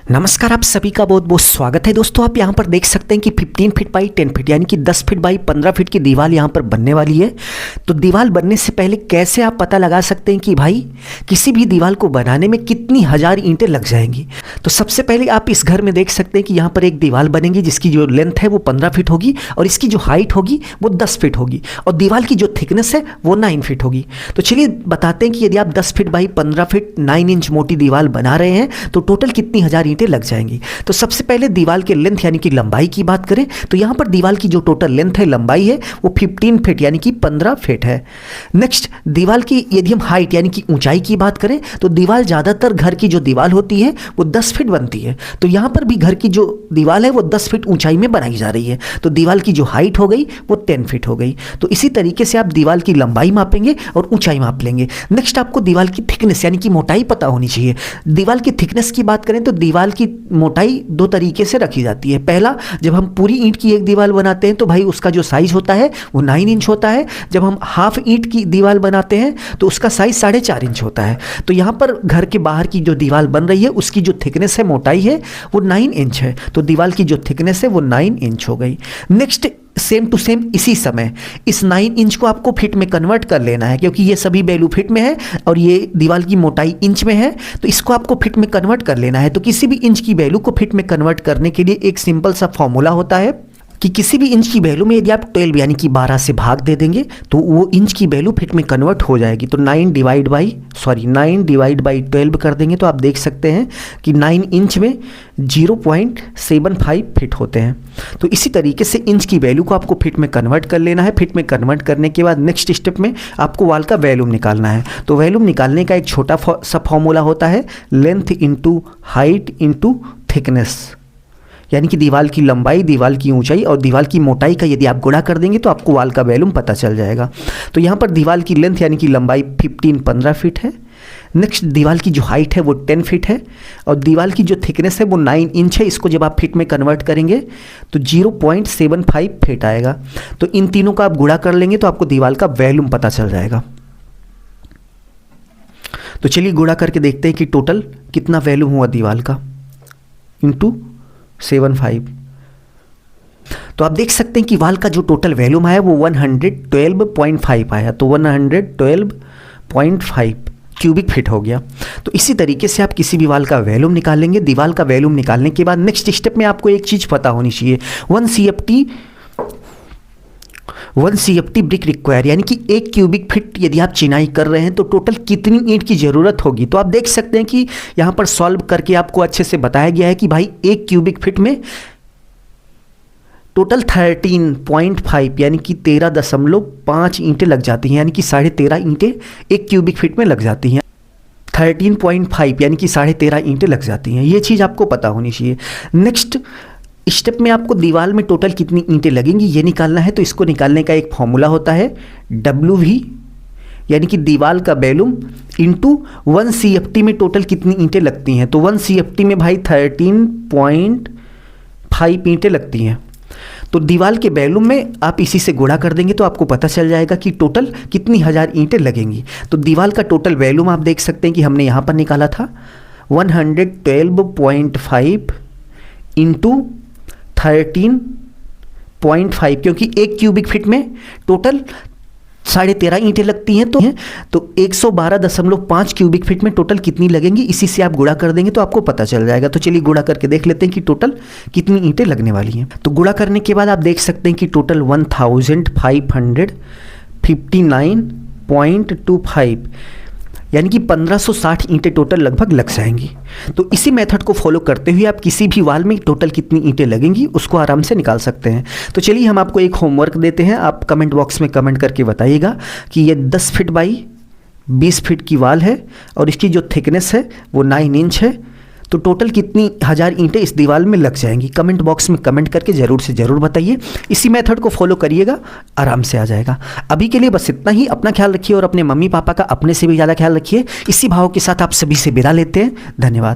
नमस्कार, आप सभी का बहुत बहुत स्वागत है। दोस्तों, आप यहाँ पर देख सकते हैं कि 15 फीट बाई 10 फीट यानी कि 10 फीट बाई 15 फीट की दीवार यहाँ पर बनने वाली है। तो दीवार बनने से पहले कैसे आप पता लगा सकते हैं कि भाई किसी भी दीवार को बनाने में कितनी हज़ार ईंटें लग जाएंगी। तो सबसे पहले आप इस घर में देख सकते हैं कि यहाँ पर एक दीवार बनेगी जिसकी जो लेंथ है वो 15 फीट होगी और इसकी जो हाइट होगी वो 10 फीट होगी और दीवार की जो थिकनेस है वो 9 फीट होगी। तो चलिए बताते हैं कि यदि आप 10 फीट बाई 15 फीट 9 इंच मोटी दीवार बना रहे हैं तो टोटल कितनी हज़ार ईंटें लग जाएंगी। तो सबसे पहले दीवार के लेंथ यानी कि लंबाई की बात करें तो यहाँ पर दीवार की जो टोटल लेंथ है, लंबाई है, वो 15 फीट यानी कि 15 फीट है। नेक्स्ट, दीवार की यदि हम हाइट यानी कि ऊंचाई की बात करें तो दीवार ज़्यादातर घर की जो दीवार होती है वो 10 फीट बनती है। तो यहाँ पर भी घर की जो दीवार है वो 10 फीट ऊंचाई में बनाई जा रही है। तो दीवार की जो हाइट हो गई वो 10 फीट हो गई। तो इसी तरीके से आप दीवार की लंबाई मापेंगे और ऊंचाई माप लेंगे। नेक्स्ट, आपको दीवार की थिकनेस यानी कि मोटाई पता होनी चाहिए। दीवार की थिकनेस की बात करें तो दीवार की मोटाई दो तरीके से रखी जाती है। पहला, जब हम पूरी ईंट की एक दीवार बनाते हैं तो भाई उसका जो साइज होता है वो 9 इंच होता है। जब हम हाफ ईंट की दीवार बनाते हैं तो उसका साइज 4.5 इंच होता है। तो यहाँ पर घर के बाहर की जो दीवार बन रही है उसकी जो थिकनेस है, मोटाई है, वो 9 इंच है। तो दीवार की जो थिकनेस है वो 9 इंच हो गई। नेक्स्ट, सेम टू सेम इसी समय इस 9 इंच को आपको फिट में कन्वर्ट कर लेना है, क्योंकि ये सभी वैल्यू फिट में है और ये दीवार की मोटाई इंच में है। तो इसको आपको फिट में कन्वर्ट कर लेना है। तो किसी भी इंच की वैल्यू को फिट में कन्वर्ट करने के लिए एक सिंपल सा फॉर्मूला होता है कि किसी भी इंच की वैल्यू में यदि आप 12 यानी कि 12 से भाग दे देंगे तो वो इंच की वैल्यू फिट में कन्वर्ट हो जाएगी। तो 9 डिवाइड बाई 12 कर देंगे तो आप देख सकते हैं कि 9 इंच में 0.75 फिट होते हैं। तो इसी तरीके से इंच की वैल्यू को आपको फिट में कन्वर्ट कर लेना है। फिट में कन्वर्ट करने के बाद नेक्स्ट स्टेप में आपको वॉल का वॉल्यूम निकालना है। तो वॉल्यूम निकालने का एक छोटा सा फॉर्मूला होता है, length into height into thickness, यानी कि दीवार की लंबाई, दीवार की ऊंचाई और दीवार की मोटाई का यदि आप गुणा कर देंगे तो आपको वॉल का वॉल्यूम पता चल जाएगा। तो यहाँ पर दीवार की लेंथ यानी कि लंबाई 15 फीट है। नेक्स्ट, दीवार की जो हाइट है वो 10 फीट है और दीवार की जो थिकनेस है वो 9 इंच है। इसको जब आप फीट में कन्वर्ट करेंगे तो 0.75 फीट आएगा। तो इन तीनों का आप गुणा कर लेंगे तो आपको दीवार का वॉल्यूम पता चल जाएगा। तो चलिए गुणा करके देखते हैं कि टोटल कितना वॉल्यूम हुआ दीवार का इंटू 75। तो आप देख सकते हैं कि वॉल का जो टोटल वॉल्यूम आया वो 112.5 आया। तो 112.5 क्यूबिक फीट हो गया। तो इसी तरीके से आप किसी भी वॉल का वॉल्यूम निकालेंगे। दीवार का वॉल्यूम निकालने के बाद नेक्स्ट स्टेप में आपको एक चीज़ पता होनी चाहिए, 1 CFT ब्रिक रिक्वायर, यानी कि 1 क्यूबिक फीट यदि आप चिनाई कर रहे हैं तो टोटल कितनी ईंट की ज़रूरत होगी। तो आप देख सकते हैं कि यहाँ पर सॉल्व करके आपको अच्छे से बताया गया है कि भाई 1 क्यूबिक फीट में टोटल 13.5 यानी कि 13.5 ईंटें लग जाती हैं, यानी कि 13.5 ईंटें 1 क्यूबिक फीट में लग जाती हैं। 13.5 यानी कि 13.5 ईंटें लग जाती हैं। ये चीज़ आपको पता होनी चाहिए। नेक्स्ट स्टेप में आपको दीवार में टोटल कितनी ईंटें लगेंगी ये निकालना है। तो इसको निकालने का एक फॉर्मूला होता है, WV यानी कि दीवार का वॉल्यूम इंटू 1 CFT में टोटल कितनी ईंटें लगती हैं। तो 1 CFT में भाई 13.5 ईंटें लगती हैं। तो दीवार के वॉल्यूम में आप इसी से गुणा कर देंगे तो आपको पता चल जाएगा कि टोटल कितनी हज़ार ईंटें लगेंगी। तो दीवार का टोटल वॉल्यूम आप देख सकते हैं कि हमने यहाँ पर निकाला था 112.5 इंटू 13.5, क्योंकि 1 क्यूबिक फीट में टोटल 13.5 ईंटें लगती हैं। तो 112.5 क्यूबिक फीट में टोटल कितनी लगेंगी, इसी से आप गुणा कर देंगे तो आपको पता चल जाएगा। तो चलिए गुणा करके देख लेते हैं कि टोटल कितनी ईंटें लगने वाली हैं। तो गुणा करने के बाद आप देख सकते हैं कि टोटल 1559.25 यानी कि 1560 ईंटें टोटल लगभग लग जाएंगी। तो इसी मेथड को फॉलो करते हुए आप किसी भी वॉल में टोटल कितनी ईंटें लगेंगी उसको आराम से निकाल सकते हैं। तो चलिए हम आपको एक होमवर्क देते हैं। आप कमेंट बॉक्स में कमेंट करके बताइएगा कि ये 10 फीट बाई 20 फीट की वॉल है और इसकी जो थिकनेस है वो 9 इंच है। तो टोटल कितनी हज़ार ईंटें इस दीवार में लग जाएंगी। कमेंट बॉक्स में कमेंट करके ज़रूर से ज़रूर बताइए। इसी मेथड को फॉलो करिएगा, आराम से आ जाएगा। अभी के लिए बस इतना ही। अपना ख्याल रखिए और अपने मम्मी पापा का अपने से भी ज़्यादा ख्याल रखिए। इसी भाव के साथ आप सभी से विदा लेते हैं। धन्यवाद।